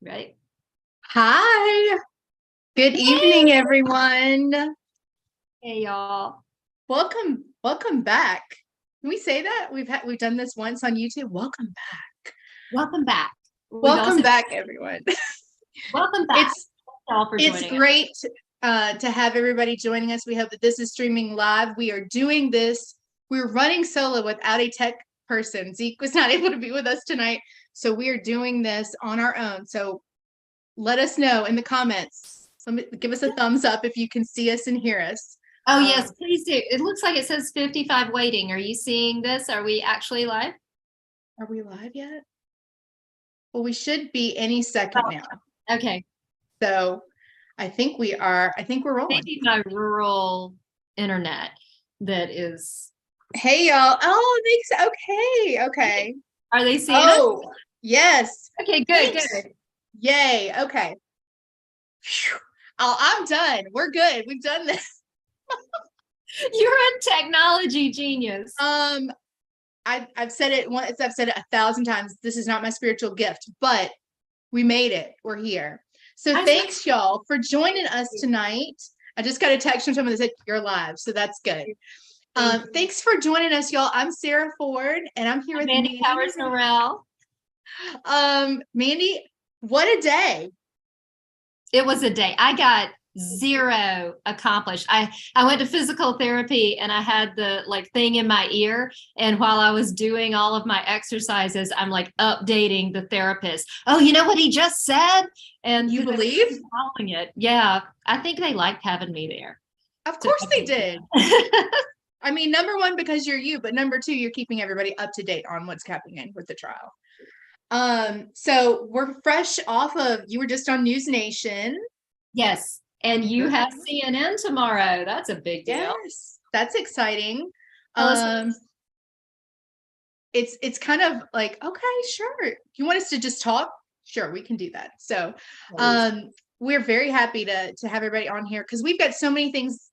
Right? Hi. Good evening, everyone. Hey, y'all. Welcome back. Can we say that? We've done this once on YouTube. Welcome back. Welcome back. Welcome back, everyone. Welcome back. It's y'all for it's joining great to have everybody joining us. We hope that this is streaming live. We are doing this. We're running solo without a tech person. Zeke was not able to be with us tonight, so we are doing this on our own. So let us know in the comments. Give us a thumbs up if you can see us and hear us. Oh, yes, please do. It looks like it says 55 waiting. Are you seeing this? Are we actually live? Are we live yet? Well, we should be any second now. Okay. So I think we are. I think we're rolling. Maybe my rural internet that is. Hey, y'all. Oh, thanks. Okay. Are they seeing us? us? Yes. Okay, good. Yay. Okay. Whew. Oh, I'm done. We're good. We've done this. You're a technology genius. I've said it once. I've said it 1,000 times. This is not my spiritual gift, but we made it. We're here. So thanks, y'all, for joining us tonight. I just got a text from someone that said you're live, so that's good. Thanks for joining us, y'all. I'm Sarah Ford, and I'm here with Mandy Powers Norrell. Mandy, what a day! It was a day. I got zero accomplished. I went to physical therapy and I had the thing in my ear, and while I was doing all of my exercises, I'm updating the therapist. Oh, you know what he just said? And you believe? Following it. Yeah, I think they liked having me there. Of course they did. I mean, number one, because you're you, but number two, you're keeping everybody up to date on what's happening with the trial. So we're fresh off of, you were just on News Nation. Yes. And you have CNN tomorrow. That's a big deal. Yes, that's exciting. It's kind of like, okay, sure. You want us to just talk? Sure, we can do that. So we're very happy to have everybody on here because we've got so many things.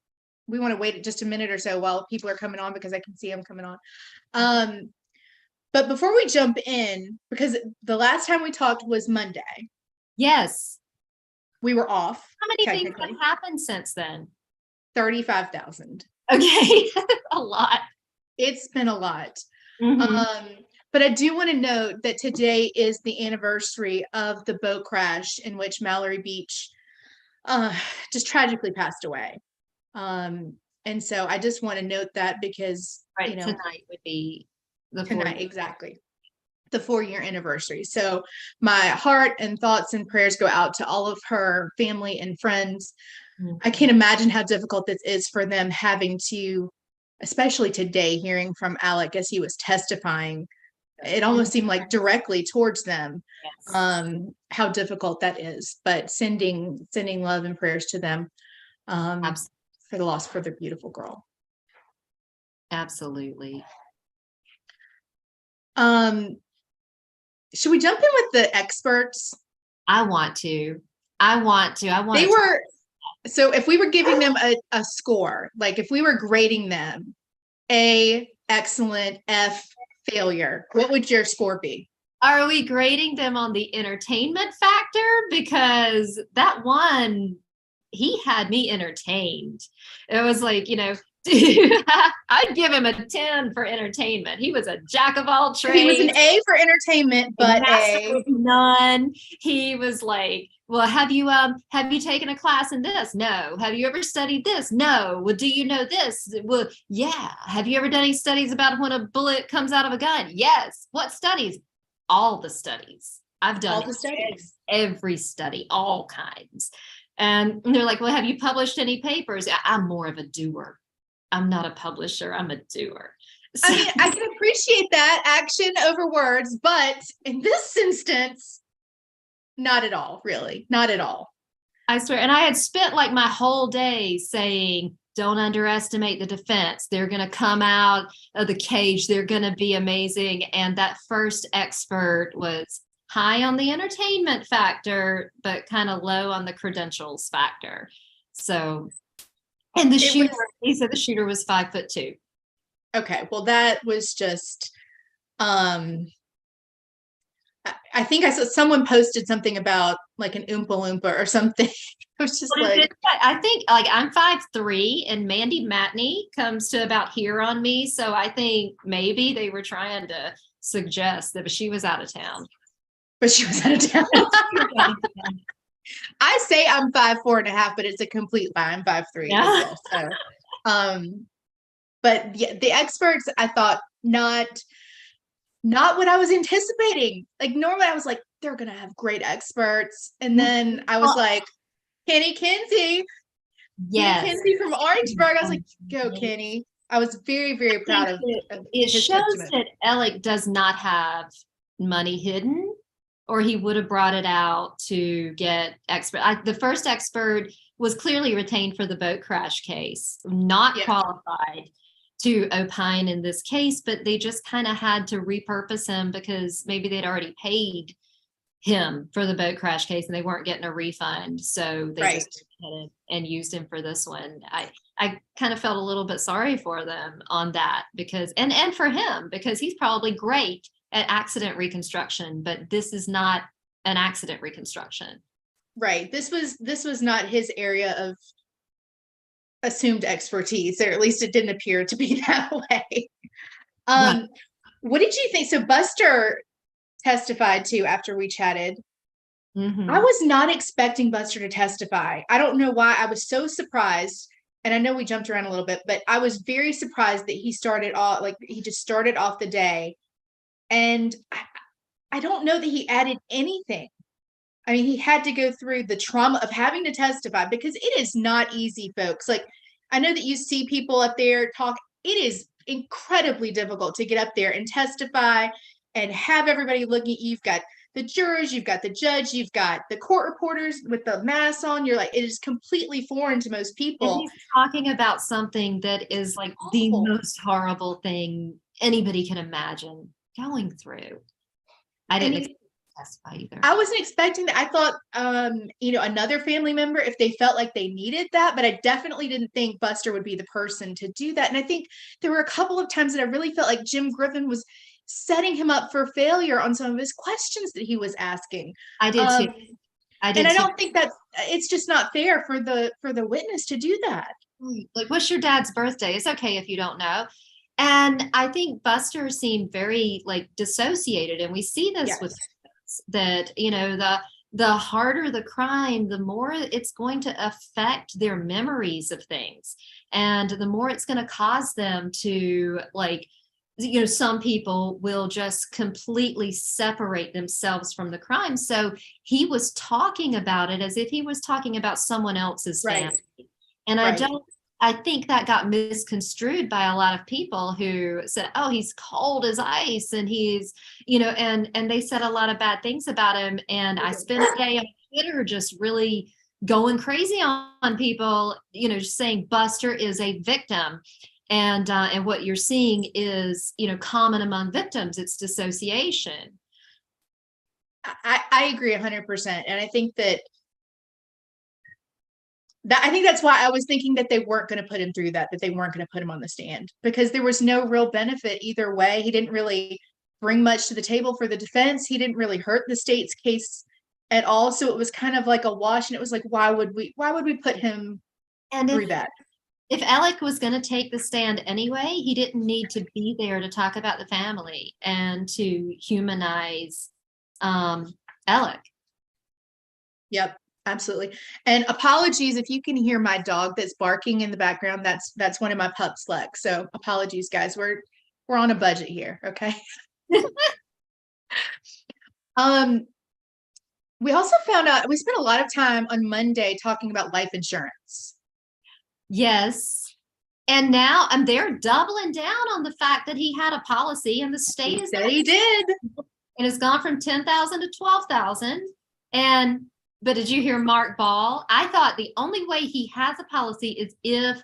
We want to wait just a minute or so while people are coming on because I can see them coming on. But before we jump in, because the last time we talked was Monday. Yes. We were off. How many things have happened since then? 35,000. Okay. A lot. It's been a lot. But I do want to note that today is the anniversary of the boat crash in which Mallory Beach just tragically passed away. And so I just want to note that because tonight would be the tonight, exactly. The 4-year anniversary. So my heart and thoughts and prayers go out to all of her family and friends. I can't imagine how difficult this is for them having to, especially today, hearing from Alec as he was testifying. It almost seemed like directly towards them, how difficult that is. But sending love and prayers to them for the loss for their beautiful girl. Absolutely. Should we jump in with the experts? I want to. So if we were giving them a score, like if we were grading them, A, excellent, F, failure, what would your score be? Are we grading them on the entertainment factor? Because that one, he had me entertained. It was I'd give him a 10 for entertainment. He was a jack of all trades. He was an A for entertainment, but A none. He was like, well, have you taken a class in this? No. Have you ever studied this? No. Well, do you know this? Well, yeah. Have you ever done any studies about when a bullet comes out of a gun? Yes. What studies? All the studies. I've done all the studies. Every study, all kinds. And they're like, well, have you published any papers? I'm more of a doer. I'm not a publisher. I'm a doer. So, I mean, I can appreciate that, action over words, but in this instance, not at all, really. Not at all. I swear. And I had spent my whole day saying, don't underestimate the defense. They're going to come out of the cage. They're going to be amazing. And that first expert was high on the entertainment factor, but kind of low on the credentials factor. So, and he said the shooter was 5'2". Okay. Well, that was just, I I think I saw someone posted something about like an Oompa Loompa or something. It was just like, I think like I'm 5'3" and Mandy Matney comes to about here on me. So I think maybe they were trying to suggest that she was out of town. but she was out of town. I say I'm 5'4.5", but it's a complete lie. I'm 5'3" as well. So, but yeah, the experts, I thought not what I was anticipating. Like normally I was like, they're gonna have great experts. And then I was like, Kenny Kinsey. Yes. Kenny Kinsey from Orangeburg. I was like, go Kenny. I was very, very proud of it shows judgment. That Alec does not have money hidden, or he would have brought it out to get expert. The first expert was clearly retained for the boat crash case, not qualified to opine in this case, but they just kind of had to repurpose him because maybe they'd already paid him for the boat crash case and they weren't getting a refund. So they just and used him for this one. I kind of felt a little bit sorry for them on that because, and for him, because he's probably great at accident reconstruction, but this is not an accident reconstruction. Right. This was not his area of assumed expertise, or at least it didn't appear to be that way. Right. What did you think? So Buster testified too after we chatted. Mm-hmm. I was not expecting Buster to testify. I don't know why. I was so surprised. And I know we jumped around a little bit, but I was very surprised that he started off, like he just started off the day. And I don't know that he added anything. I mean, he had to go through the trauma of having to testify because it is not easy, folks. Like, I know that you see people up there talk. It is incredibly difficult to get up there and testify and have everybody looking at you. You've got the jurors, you've got the judge, you've got the court reporters with the masks on. You're like, it is completely foreign to most people. And he's talking about something that is like the most horrible thing anybody can imagine going through. I didn't testify either. I wasn't expecting that. I thought, another family member, if they felt like they needed that, but I definitely didn't think Buster would be the person to do that. And I think there were a couple of times that I really felt like Jim Griffin was setting him up for failure on some of his questions that he was asking. I did too. I don't think that it's just not fair for the witness to do that. Like, what's your dad's birthday? It's okay if you don't know. And I think Buster seemed very like dissociated, and we see this with that, the harder the crime, the more it's going to affect their memories of things, and the more it's going to cause them to some people will just completely separate themselves from the crime. So he was talking about it as if he was talking about someone else's family. And I think that got misconstrued by a lot of people who said, oh, he's cold as ice. And he's, and they said a lot of bad things about him. And I spent a day on Twitter just really going crazy on people, just saying Buster is a victim. And what you're seeing is, common among victims. It's dissociation. I agree 100%. And I think I think that's why I was thinking that they weren't going to put him through that they weren't going to put him on the stand, because there was no real benefit either way. He didn't really bring much to the table for the defense. He didn't really hurt the state's case at all. So it was kind of like a wash. And it was like, why would we put him through that? If Alec was going to take the stand anyway, he didn't need to be there to talk about the family and to humanize Alec. Yep. Absolutely. And apologies if you can hear my dog that's barking in the background. That's one of my pups, Lex. So apologies, guys. We're on a budget here. Okay. We also found out, we spent a lot of time on Monday talking about life insurance. Yes. And now they're doubling down on the fact that he had a policy, and the state is he did. And it's gone from 10,000 to 12,000. But did you hear Mark Ball? I thought the only way he has a policy is if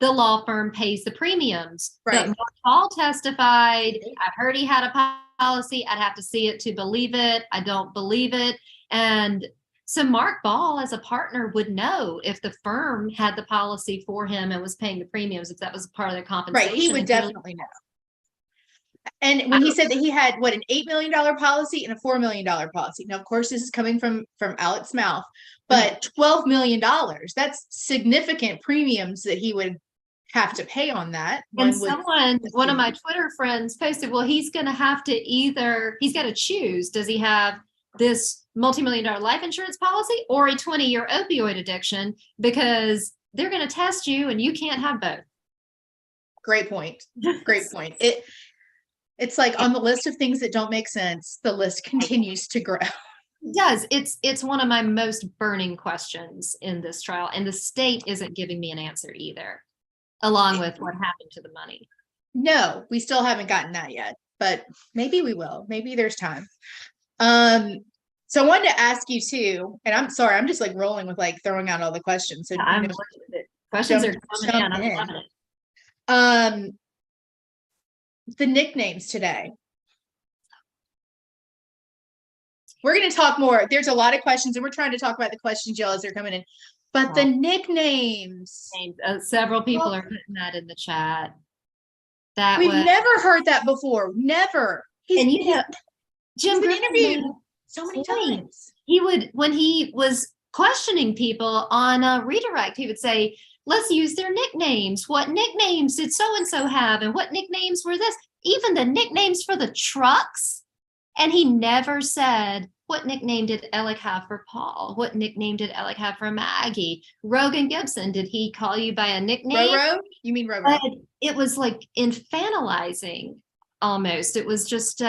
the law firm pays the premiums. Right. But Mark Ball testified, I heard he had a policy. I'd have to see it to believe it. I don't believe it. And so Mark Ball, as a partner, would know if the firm had the policy for him and was paying the premiums, if that was part of their compensation. Right, he would definitely know. And when he said that he had what, an $8 million policy and a $4 million policy. Now, of course, this is coming from Alec's mouth, but $12 million, that's significant premiums that he would have to pay on that. And one of my Twitter friends posted, well, he's going to have to he's got to choose. Does he have this multi-million-dollar life insurance policy or a 20-year opioid addiction? Because they're going to test you and you can't have both. Great point. Great point. It's like on the list of things that don't make sense, the list continues to grow. It does. It's one of my most burning questions in this trial, and the state isn't giving me an answer either, along with what happened to the money. No, we still haven't gotten that yet, but maybe we will. Maybe there's time. So I wanted to ask you too, and I'm sorry, I'm just like rolling with like throwing out all the questions. So questions are coming in. I'm loving it. The nicknames today. We're going to talk more. There's a lot of questions, and we're trying to talk about the questions, y'all, as they're coming in. But the nicknames. Several people are putting that in the chat. We've never heard that before. Never. Jim been interviewed so many times. He would, when he was questioning people on a redirect, he would say, let's use their nicknames. What nicknames did so-and-so have? And what nicknames were this? Even the nicknames for the trucks. And he never said, what nickname did Alec have for Paul? What nickname did Alec have for Maggie? Rogan Gibson, did he call you by a nickname? Roro? You mean Roro? It was like infantilizing almost. It was just,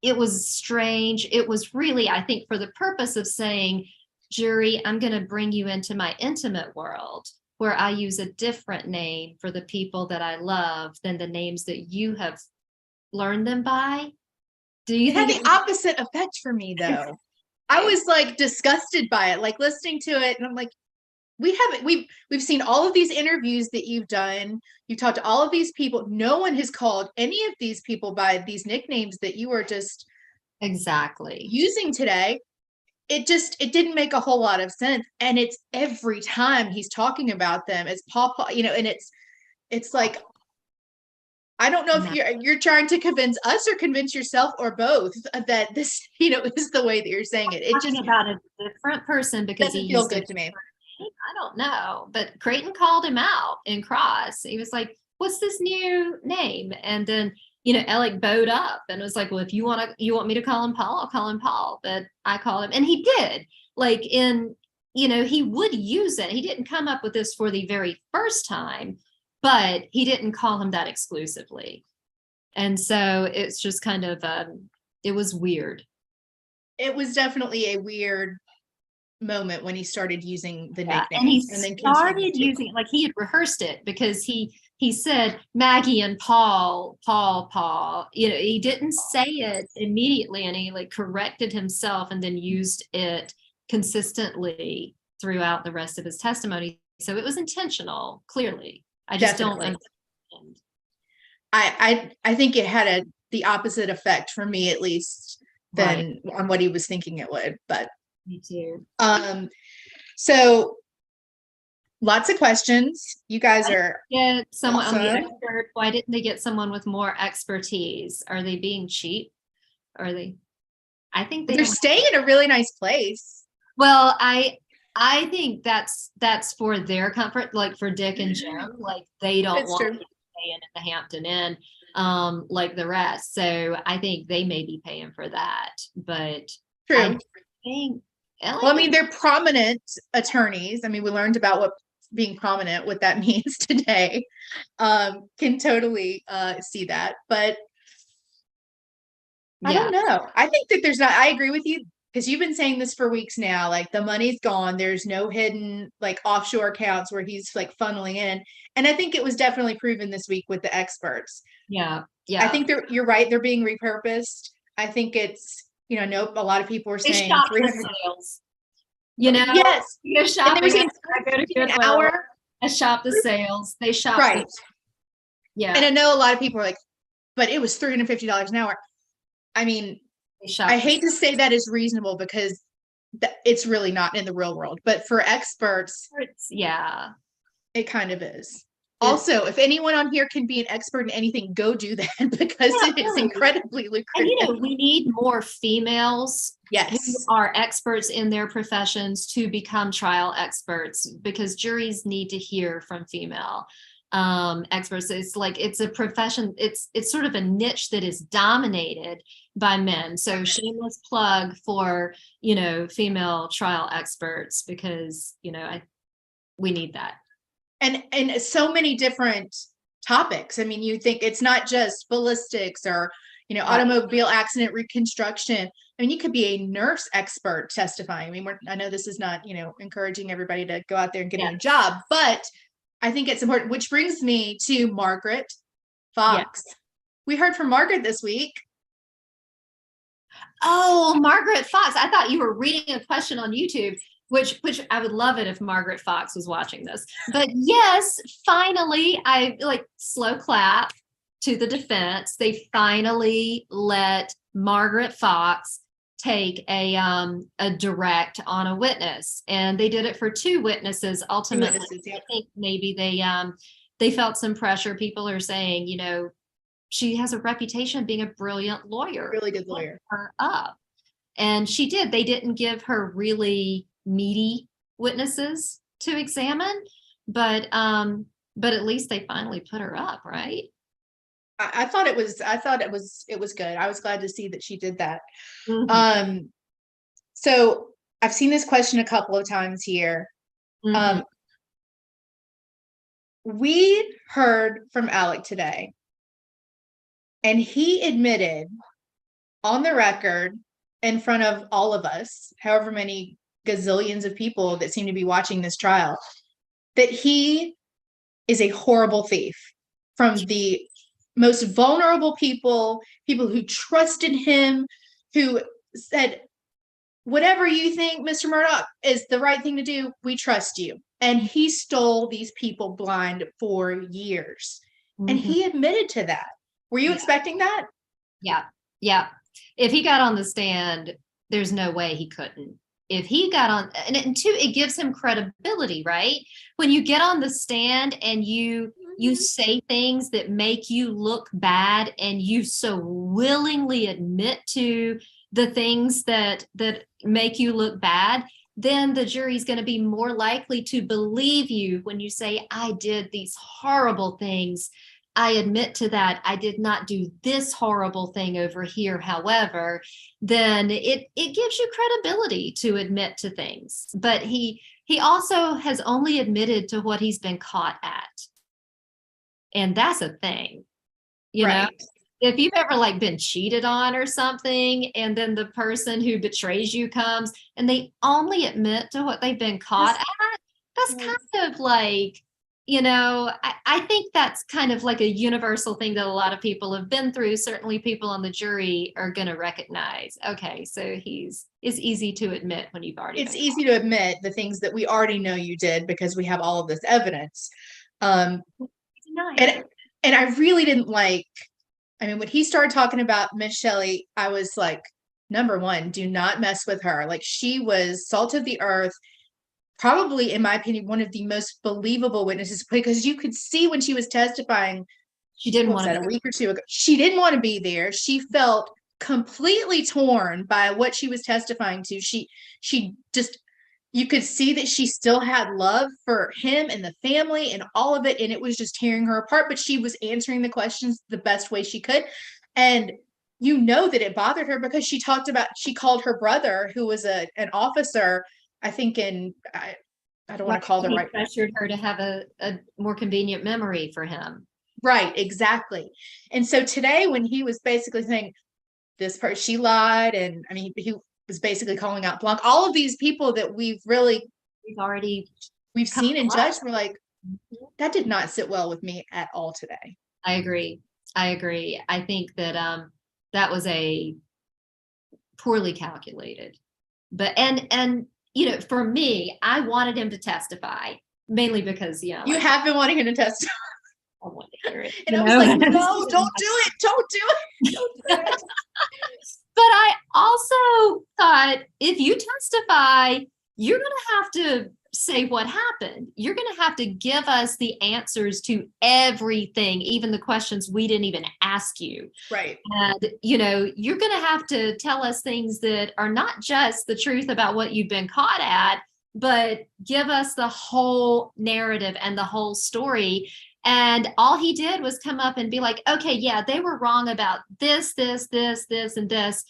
it was strange. It was really, I think, for the purpose of saying, jury, I'm going to bring you into my intimate world, where I use a different name for the people that I love than the names that you have learned them by. Do you think it had the opposite effect for me though? I was like disgusted by it, like listening to it, and I'm like, we've seen all of these interviews that you've done. You talked to all of these people. No one has called any of these people by these nicknames that you are just exactly using today. It didn't make a whole lot of sense. And it's every time he's talking about them, it's Papa, and it's like, I don't know if you're trying to convince us or convince yourself or both that this, is the way that you're saying it. It's just about a different person because he feels good to me. I don't know, but Creighton called him out in cross. He was like, what's this new name? And then Alec bowed up and was like, well, if you want me to call him Paul, I'll call him Paul. But I called him, and he did. Like he would use it. He didn't come up with this for the very first time, but he didn't call him that exclusively. And so it's just kind of, it was weird. It was definitely a weird moment when he started using the nickname. And he started using it like he had rehearsed it, because he said Maggie and Paul. He didn't say it immediately, and he like corrected himself and then used it consistently throughout the rest of his testimony. So it was intentional, clearly. I just don't understand. I think it had the opposite effect for me, at least, than on what he was thinking it would. But me too. So lots of questions. You guys are get someone awesome. On the expert. Why didn't they get someone with more expertise? Are they being cheap? Are they? I think they're staying in a really nice place. Well, I think that's for their comfort, like for Dick and Jim, like they don't want to stay in the Hampton Inn, like the rest. So I think they may be paying for that. But true. I think they're prominent attorneys. I mean, we learned about what being prominent, what that means today. Can totally see that, but I don't know. I think that I agree with you, because you've been saying this for weeks now, like the money's gone. There's no hidden like offshore accounts where he's like funneling in. And I think it was definitely proven this week with the experts. Yeah. I think you're right. They're being repurposed. I think it's, a lot of people are saying 300 sales. Yes. You go shopping. I go to an hour. I shop the sales. They shop. Right. Yeah. And I know a lot of people are like, but it was $350 an hour. I mean, I hate to say that is reasonable, because it's really not in the real world, but for experts, yeah, it kind of is. Also, if anyone on here can be an expert in anything, go do that because Yeah, it is really. incredibly And lucrative. we need more females who Yes. are experts in their professions to become trial experts, because juries need to hear from female experts. It's like it's a profession, it's sort of a niche that is dominated by men. So shameless plug for, female trial experts, because, we need that. And so many different topics. I mean, you think it's not just ballistics or, Right. automobile accident reconstruction. I mean, you could be a nurse expert testifying. I mean, I know this is not, encouraging everybody to go out there and get Yeah. a job, but I think it's important, which brings me to Margaret Yeah. Fox. We heard from Margaret this week. Oh, Margaret Fox. I thought you were reading a question on YouTube, which I would love it if Margaret Fox was watching this. But yes, finally, I like slow clap to the defense. They finally let Margaret Fox take a direct on a witness, and they did it for two witnesses. Ultimately, Yep. I think maybe they felt some pressure. People are saying, she has a reputation of being a brilliant lawyer. Really good lawyer. Her up. And she did. They didn't give her really meaty witnesses to examine, but at least they finally put her up, right? I thought it was good. I was glad to see that she did that. Mm-hmm. So I've seen this question a couple of times here. Mm-hmm. We heard from Alec today, and he admitted on the record in front of all of us, however many gazillions of people that seem to be watching this trial, that he is a horrible thief from the most vulnerable people who trusted him, who said, whatever you think, Mr. Murdaugh, is the right thing to do, we trust you. And he stole these people blind for years. Mm-hmm. And he admitted to that. Were you expecting that? Yeah. Yeah. If he got on the stand, there's no way he couldn't. If he got on, and two, it gives him credibility, right? When you get on the stand and you say things that make you look bad, and you so willingly admit to the things that make you look bad, then the jury's going to be more likely to believe you when you say, I did these horrible things. I admit to that. I did not do this horrible thing over here. However, then it gives you credibility to admit to things. But he also has only admitted to what he's been caught at. And that's a thing, you know? If you've ever like been cheated on or something, and then the person who betrays you comes and they only admit to what they've been caught at, that's kind of like, I think that's kind of like a universal thing that a lot of people have been through. Certainly people on the jury are going to recognize, okay, so it's easy to admit when you've already It's easy to admit the things that we already know you did because we have all of this evidence. And I really didn't like, I mean, when he started talking about Miss Shelley, I was like, number one, do not mess with her. Like, she was salt of the earth, probably, in my opinion, one of the most believable witnesses, because you could see when she was testifying, she didn't want to, a week or two ago, she didn't want to be there. She felt completely torn by what she was testifying to. She just, you could see that she still had love for him and the family and all of it, and it was just tearing her apart, but she was answering the questions the best way she could. And that it bothered her because she called her brother, who was an officer, I think I don't want to call the right. Pressured her to have a more convenient memory for him. Right, exactly. And so today, when he was basically saying this part, she lied, and I mean, he was basically calling out Blanc, all of these people that we've seen and judged, we're like, that did not sit well with me at all today. I agree. I think that that was a poorly calculated, but and for me, I wanted him to testify mainly because you have been wanting him to testify. I want to hear it. And I was like, no, don't do it. Don't do it. Don't do it. But I also thought, if you testify, you're going to have to say what happened. You're going to have to give us the answers to everything, even the questions we didn't even ask you. Right. And, you know, you're going to have to tell us things that are not just the truth about what you've been caught at, but give us the whole narrative and the whole story. And all he did was come up and be like, okay, yeah, they were wrong about this, this, this, this, and this.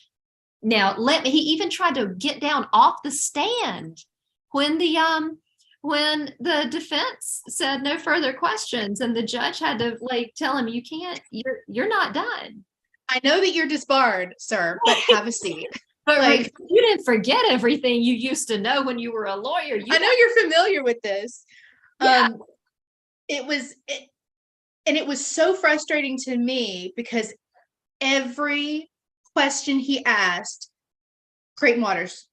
Now, he even tried to get down off the stand when the defense said no further questions, and the judge had to like tell him, you can't, you're not done. I know that you're disbarred, sir, but have a seat. But like, you didn't forget everything you used to know when you were a lawyer. I know you're familiar with this. Yeah. It was so frustrating to me because every question he asked, Creighton Waters,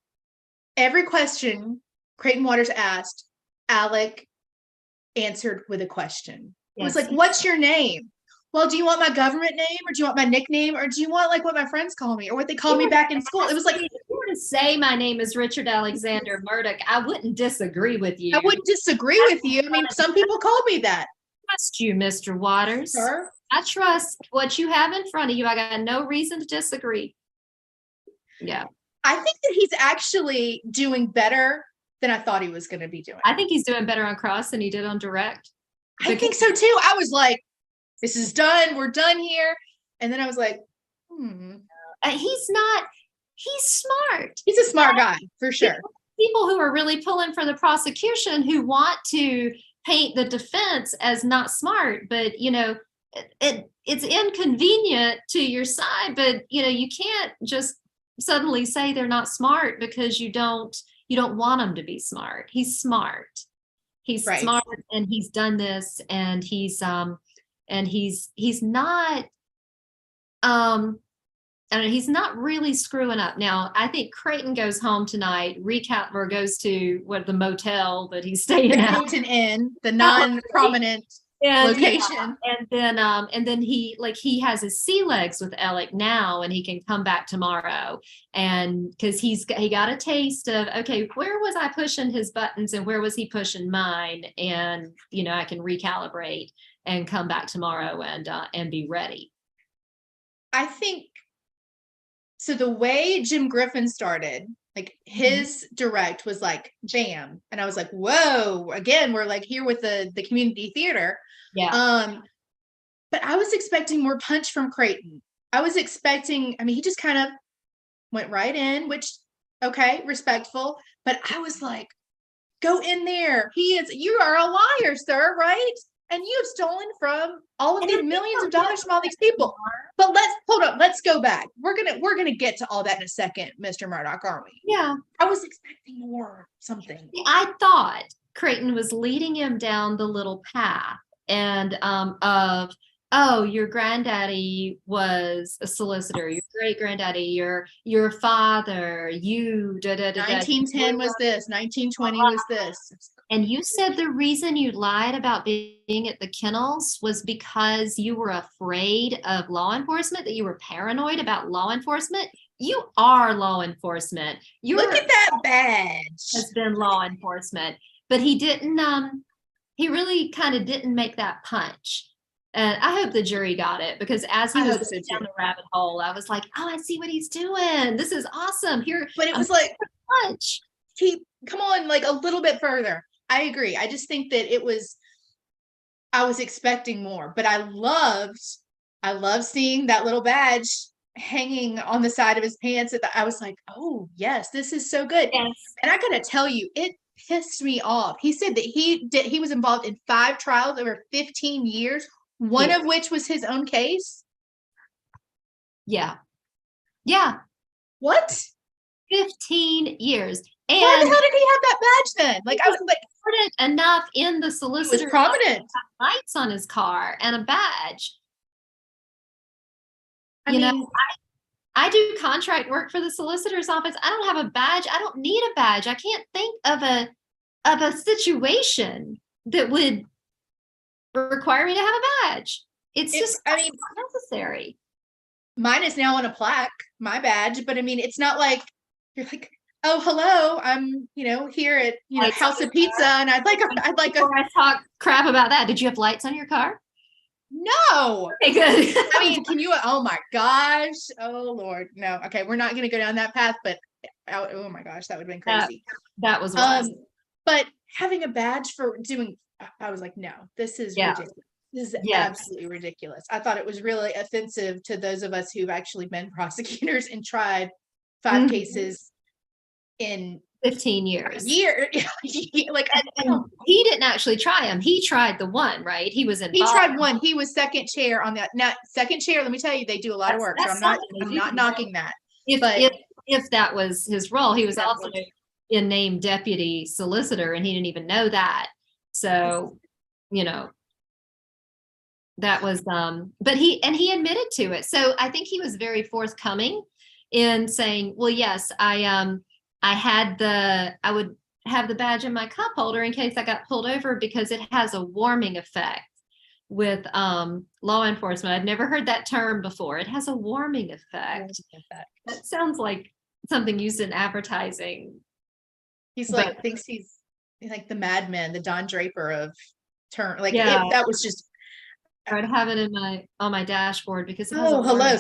every question Creighton Waters asked, Alec answered with a question. It was like, what's your name? Well, do you want my government name, or do you want my nickname, or do you want like what my friends call me, or what they call me back in school? It was like, if you were to say my name is Richard Alexander Murdaugh, I wouldn't disagree with you. I wouldn't disagree with you. I mean, some people call me that. I trust you, Mr. Waters. Sir? I trust what you have in front of you. I got no reason to disagree. Yeah. I think that he's actually doing better than I thought he was going to be doing. I think he's doing better on cross than he did on direct. I think so too. I was like, this is done. We're done here. And then I was like, he's smart. He's a smart guy for sure. People who are really pulling for the prosecution who want to paint the defense as not smart, but you know, it's inconvenient to your side, but you know, you can't just suddenly say they're not smart because you don't want them to be smart. He's smart. He's right. Smart, and he's done this, and he's not he's not really screwing up. Now, I think Creighton goes home tonight, or goes to the motel that he's staying at. Hilton Inn, the non-prominent location. Yeah, and then he has his sea legs with Alec now, and he can come back tomorrow. And because he got a taste of, okay, where was I pushing his buttons and where was he pushing mine? And you know, I can recalibrate and come back tomorrow and be ready. I think so. The way Jim Griffin started, like his direct was like bam, and I was like, whoa, again, we're like here with the community theater. Yeah. But I was expecting more punch from Creighton. I was expecting, I mean, he just kind of went right in, which okay, respectful, but I was like, go in there. You are a liar, sir, right? And you have stolen from all of these millions of dollars from all these people. But let's go back. We're gonna get to all that in a second, Mr. Murdaugh, aren't we? Yeah. I was expecting more something. I thought Creighton was leading him down the little path and your granddaddy was a solicitor, your great granddaddy, your father, 1910 was this, 1920 was this. And you said the reason you lied about being at the kennels was because you were afraid of law enforcement, that you were paranoid about law enforcement. You are law enforcement. Look at that badge. Has been law enforcement, but he didn't. He really kind of didn't make that punch. And I hope the jury got it, because as he was going down the rabbit hole, I was like, oh, I see what he's doing. This is awesome. Here, but it was like punch. Come on, like a little bit further. I agree. I just think that I was expecting more, but I loved seeing that little badge hanging on the side of his pants. I was like, oh yes, this is so good. Yes. And I gotta tell you, it pissed me off. He said that he was involved in 5 trials over 15 years, one of which was his own case. Yeah. Yeah. What? 15 years. And why the hell did he have that badge then? Like, I was like, enough in the solicitor. He was prominent. Lights on his car and a badge. I do contract work for the solicitor's office. I don't have a badge. I don't need a badge. I can't think of a situation that would require me to have a badge. It's not necessary. Mine is now on a plaque, my badge, but I mean, it's not like you're like, oh, hello, I'm, here at, Lights on House your of Pizza, and I'd like a, Before I talk crap about that, did you have lights on your car? no. Okay, good. I mean, oh my gosh. Oh Lord. No. Okay. We're not going to go down that path, but oh my gosh, that would have been that, crazy. that was wild. But having a badge for doing, I was like, no, this is ridiculous. This is absolutely ridiculous. I thought it was really offensive to those of us who've actually been prosecutors and tried 5 cases in 15 years. A year. Like, and he didn't actually try him. He tried the one, right? He was involved. He tried one. He was second chair on that. Now, second chair, let me tell you, they do a lot of work. So I'm not knocking that. If that was his role, he was also a named deputy solicitor, and he didn't even know that. So, that was but he admitted to it. So I think he was very forthcoming in saying, well, yes, I would have the badge in my cup holder in case I got pulled over, because it has a warming effect with law enforcement. I'd never heard that term before. It has a warming effect. That sounds like something used in advertising. He's thinks he's like the Mad Men, the Don Draper of term. Like, that was just. I'd have it on my dashboard because it hello.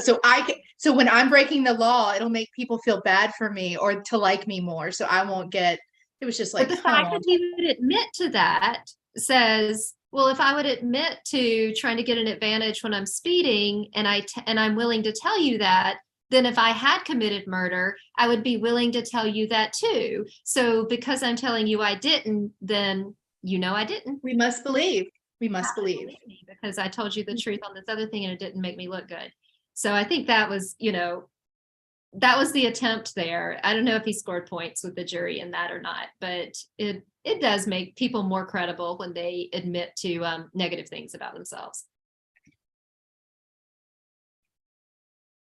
So when I'm breaking the law, it'll make people feel bad for me or to like me more. So I won't get. It was just like, but the fact that he would admit to that says, well, if I would admit to trying to get an advantage when I'm speeding, and I'm willing to tell you that, then if I had committed murder, I would be willing to tell you that too. So because I'm telling you I didn't, then I didn't. We must believe. Because I told you the truth on this other thing and it didn't make me look good. So I think that was, that was the attempt there. I don't know if he scored points with the jury in that or not, but it does make people more credible when they admit to negative things about themselves.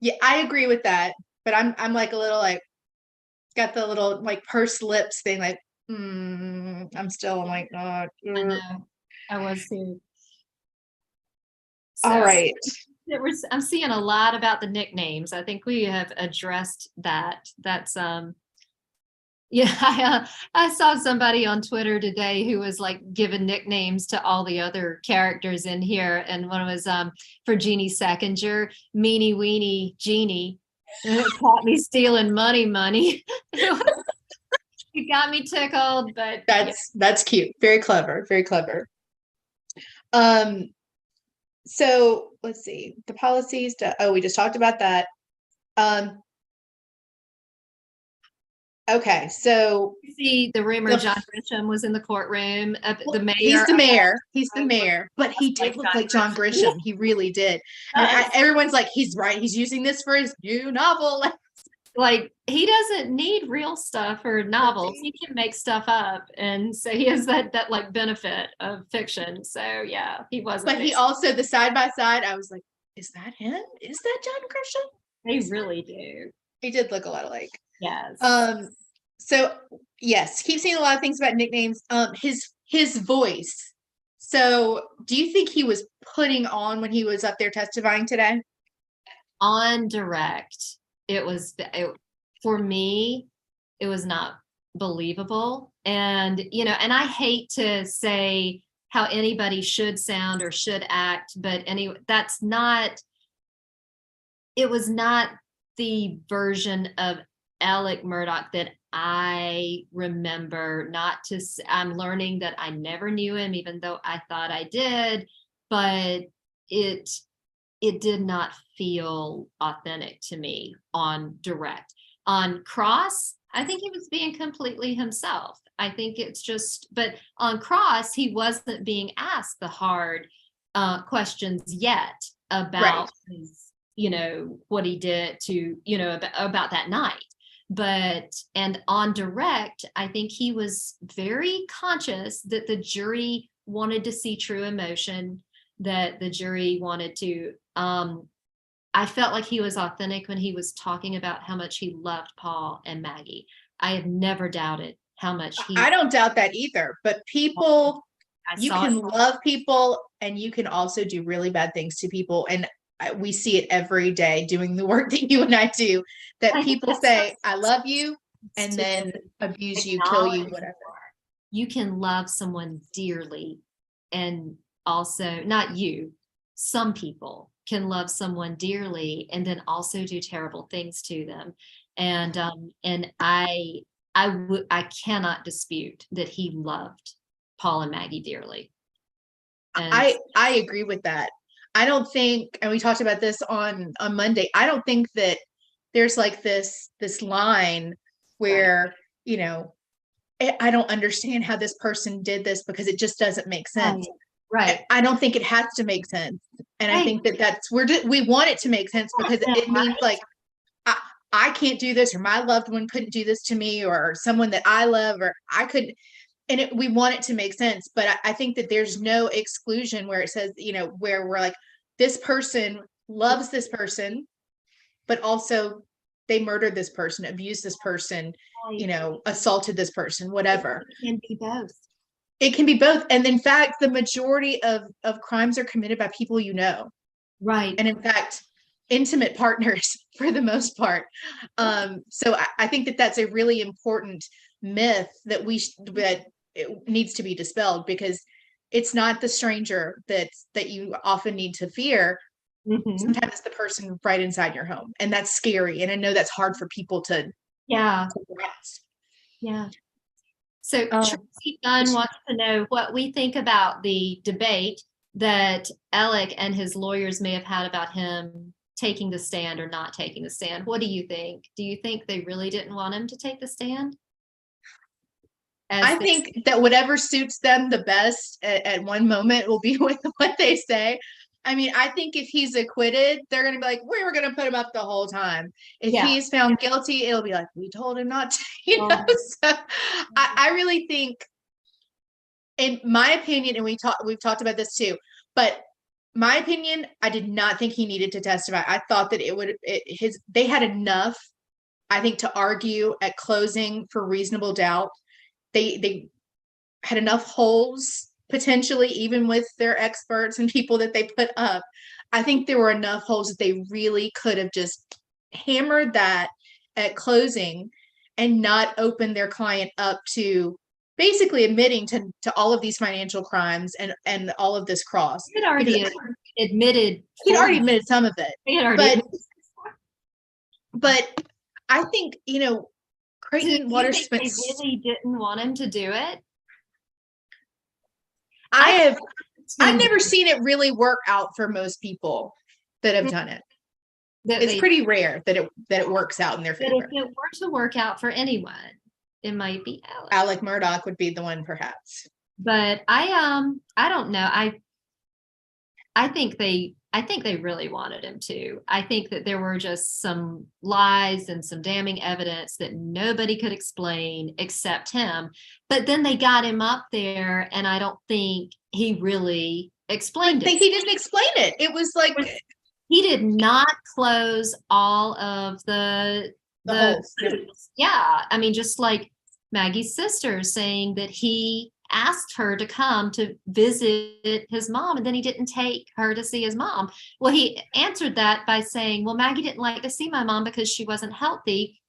Yeah, I agree with that. But I'm like a little got the little pursed lips thing. I'm still like, oh, I know. I was too. So, all right. I'm seeing a lot about the nicknames. I think we have addressed that. That's I saw somebody on Twitter today who was giving nicknames to all the other characters in here, and one was for Jeannie Seconder, Meanie Weenie Jeannie. Caught me stealing money. It got me tickled, but that's cute. Very clever. So let's see the policies. We just talked about that. Okay, so you see the rumor John Grisham was in the courtroom. The mayor. He's the mayor, but he did look like John Grisham. He really did. And everyone's like, he's right. He's using this for his new novel. He doesn't need real stuff or novels. He can make stuff up, and so he has that benefit of fiction. So yeah, he wasn't. But he also, the side by side, I was like, is that him? Is that John Grisham? They really do. He did look a lot alike. Yes. So yes, keep seeing a lot of things about nicknames. His voice. So do you think he was putting on when he was up there testifying today? On direct. For me, it was not believable. And, and I hate to say how anybody should sound or should act, but anyway, it was not the version of Alec Murdaugh that I remember. I'm learning that I never knew him, even though I thought I did, but it did not feel authentic to me on direct. On cross, I think he was being completely himself. I think it's just, but on cross, he wasn't being asked the hard questions yet about his, what he did to, about that night. And on direct, I think he was very conscious that the jury wanted to see true emotion, that the jury wanted to, I felt like he was authentic when he was talking about how much he loved Paul and Maggie. I have never doubted how much I don't doubt that either, but people, you can love people and you can also do really bad things to people. And we see it every day doing the work that you and I do, that people say, I love you, and To then abuse you, kill you, whatever. you can love someone dearly and also not you, some people can love someone dearly and then also do terrible things to them. And I cannot dispute that he loved Paul and Maggie dearly. And I agree with that. I don't think, and we talked about this on Monday, I don't think that there's like this line where, you know, I don't understand how this person did this because it just doesn't make sense. Right. I don't think it has to make sense. And I think that's we want it to make sense because it means like, I can't do this, or my loved one couldn't do this to me, or someone that I love, or I could, and we want it to make sense. But I think that there's no exclusion where it says, you know, where we're like, this person loves this person, but also they murdered this person, abused this person, you know, assaulted this person, whatever. It can be both. It can be both. And in fact, the majority of crimes are committed by people you know. Right. And in fact, intimate partners for the most part. So I think that that's a really important myth that that it needs to be dispelled, because it's not the stranger that you often need to fear. Mm-hmm. Sometimes it's the person right inside your home, and that's scary. And I know that's hard for people to grasp. Yeah. So Tracy Dunn wants to know what we think about the debate that Alec and his lawyers may have had about him taking the stand or not taking the stand. What do you think? Do you think they really didn't want him to take the stand? I think that whatever suits them the best at one moment will be what they say. I mean, I think if he's acquitted, they're going to be like, we were going to put him up the whole time. If he's found guilty, it'll be like, we told him not to, you know? So I really think, in my opinion, and we've talked about this too, but my opinion, I did not think he needed to testify. I thought that they had enough, I think, to argue at closing for reasonable doubt. They had enough holes, potentially, even with their experts and people that they put up. I think there were enough holes that they really could have just hammered that at closing and not opened their client up to basically admitting to all of these financial crimes and all of this cross. He'd already admitted some of it. But I think, you know, Creighton Waters spent. They really didn't want him to do it. I've never seen it really work out for most people that have done it. It's pretty rare that it works out in their favor. But if it were to work out for anyone, it might be Alec. Alec Murdaugh would be the one, perhaps. But I don't know. I think they really wanted him to. I think that there were just some lies and some damning evidence that nobody could explain except him. But then they got him up there, and I don't think he really explained it. He didn't explain it. It was like he did not close all of the holes. Yeah, I mean, just like Maggie's sister saying that he asked her to come to visit his mom, and then he didn't take her to see his mom. Well, he answered that by saying, well, Maggie didn't like to see my mom because she wasn't healthy.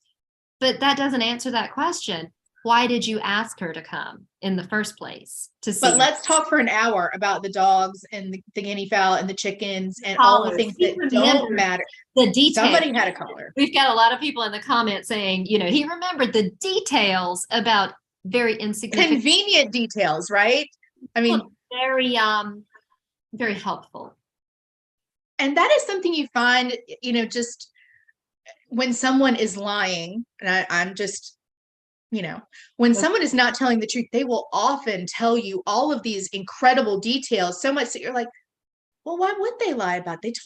But that doesn't answer that question. Why did you ask her to come in the first place to see? But let's talk for an hour about the dogs and the guinea fowl and the chickens and all the things that don't matter. The details. Somebody had a collar. We've got a lot of people in the comments saying, you know, he remembered the details about very insignificant, convenient details, right? I mean, very very helpful. And that is something you find, you know, just when someone is lying, and I'm just, you know, when someone is not telling the truth, they will often tell you all of these incredible details, so much that you're like, well, why would they lie about it?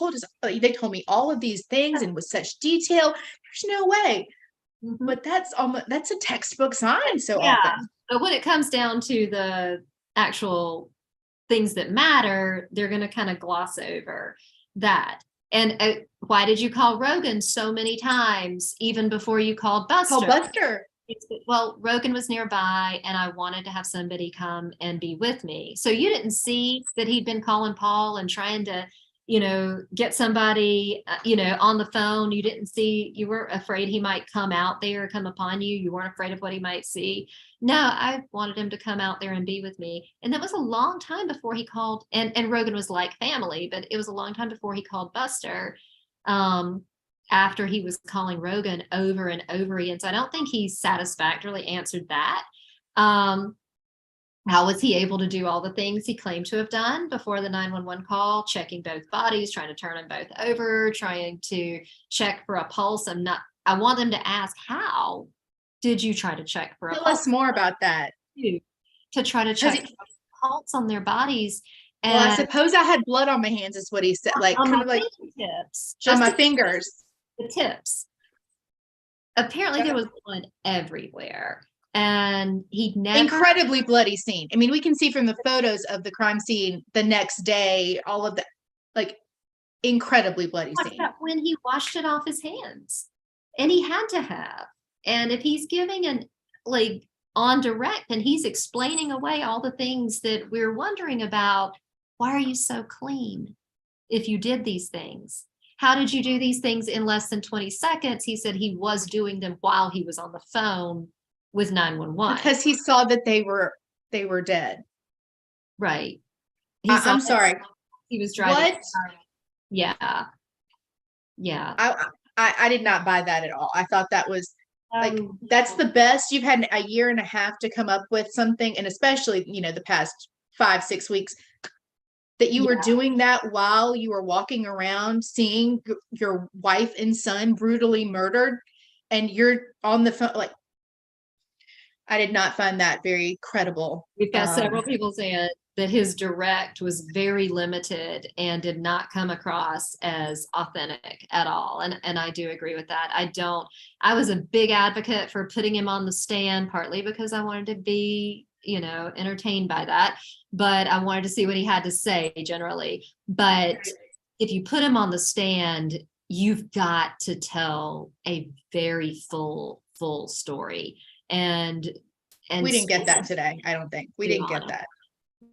They told me all of these things and with such detail. There's no way. Mm-hmm. But that's a textbook sign so often. But when it comes down to the actual things that matter, they're going to kind of gloss over that. And why did you call Rogan so many times, even before you called Buster? Well, Rogan was nearby, and I wanted to have somebody come and be with me. So you didn't see that he'd been calling Paul and trying to, get somebody, on the phone. You weren't afraid he might come out there, come upon you. You weren't afraid of what he might see. No, I wanted him to come out there and be with me. And that was a long time before he called, and Rogan was like family, but it was a long time before he called Buster. After he was calling Rogan over and over again. So I don't think he satisfactorily answered that. How was he able to do all the things he claimed to have done before the 911 call, checking both bodies, trying to turn them both over, trying to check for a pulse? I want them to ask, how did you try to check for a Tell pulse? us more about that. To try to check for pulse on their bodies. And well, I suppose I had blood on my hands, is what he said. Like kind of like tips, on my fingers. The tips. Apparently there was blood everywhere. And he never incredibly bloody scene. I mean, we can see from the photos of the crime scene the next day, all of that, like incredibly bloody scene. When he washed it off his hands, and he had to have. And if he's giving on direct and he's explaining away all the things that we're wondering about, why are you so clean if you did these things? How did you do these things in less than 20 seconds? He said he was doing them while he was on the phone with 911 because he saw that they were dead. Right. I'm sorry. He was driving. What? Yeah. I did not buy that at all. I thought that was that's the best. You've had a year and a half to come up with something, and especially the past 5-6 weeks, that you were doing that while you were walking around seeing your wife and son brutally murdered, and you're on the phone. Like, I did not find that very credible. We've got several people saying that his direct was very limited and did not come across as authentic at all. And I do agree with that. I was a big advocate for putting him on the stand, partly because I wanted to be, entertained by that, but I wanted to see what he had to say generally. But if you put him on the stand, you've got to tell a very full story. And we didn't get that today. I don't think we didn't get that.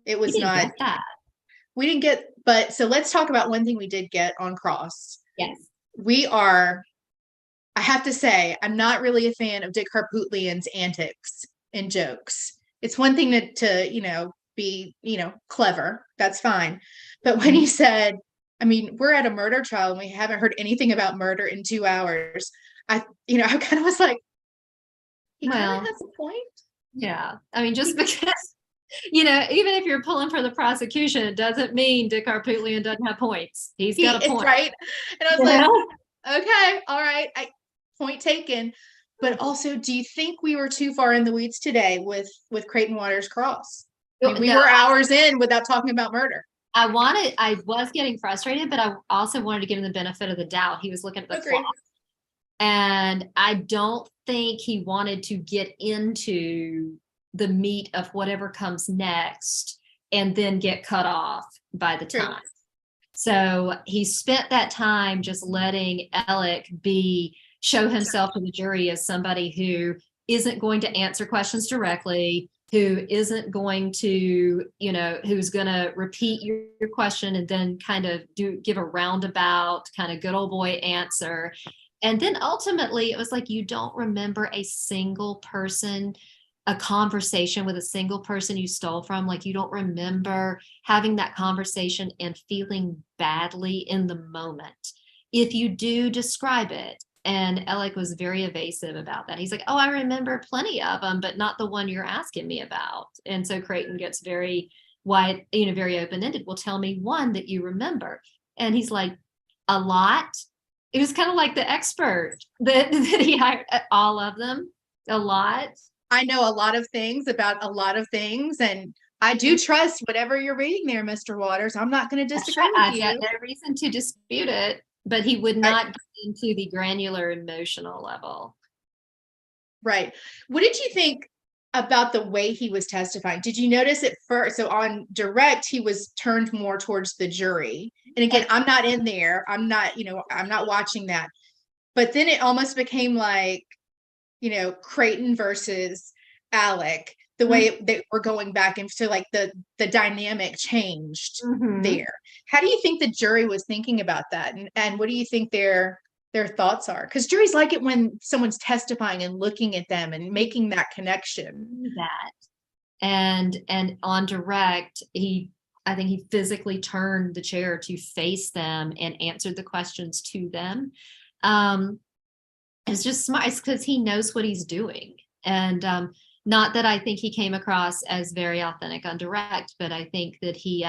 It was not that. We didn't get, but so let's talk about one thing we did get on Cross. Yes. I have to say, I'm not really a fan of Dick Harpootlian's antics and jokes. It's one thing to be, clever. That's fine. But when he said, I mean, we're at a murder trial and we haven't heard anything about murder in 2 hours. I kind of was like, he kind of has a point. Yeah. I mean, just because, even if you're pulling for the prosecution, it doesn't mean Dick Harpootlian doesn't have points. He's got a point. Right. And I was like, okay, all right. Point taken. But also, do you think we were too far in the weeds today with Creighton Waters Cross? I mean, we were hours in without talking about murder. I was getting frustrated, but I also wanted to give him the benefit of the doubt. He was looking at the clock. And I don't think he wanted to get into the meat of whatever comes next and then get cut off by the time. So he spent that time just letting Alec show himself to the jury as somebody who isn't going to answer questions directly, who isn't going to, who's going to repeat your question and then kind of give a roundabout kind of good old boy answer. And then ultimately it was like, you don't remember a conversation with a single person you stole from. Like, you don't remember having that conversation and feeling badly in the moment. If you do, describe it. And Alec was very evasive about that. He's like, oh, I remember plenty of them, but not the one you're asking me about. And so Creighton gets very wide, very open-ended. Well, tell me one that you remember. And he's like, a lot. It was kind of like the expert that he hired. All of them, a lot. I know a lot of things about a lot of things, and I do trust whatever you're reading there, Mr. Waters. I'm not going to disagree with you. I have no reason to dispute it, but he would not get into the granular emotional level. Right. What did you think about the way he was testifying? Did you notice it first? So on direct, he was turned more towards the jury. And again, I'm not in there. I'm not watching that. But then it almost became like, Creighton versus Alec. the way they were going back into like the dynamic changed there. How do you think the jury was thinking about that? And what do you think their thoughts are? Because juries like it when someone's testifying and looking at them and making that connection. That. And on direct, I think he physically turned the chair to face them and answered the questions to them. It's just smart. It's because he knows what he's doing. And not that I think he came across as very authentic on direct, but I think that he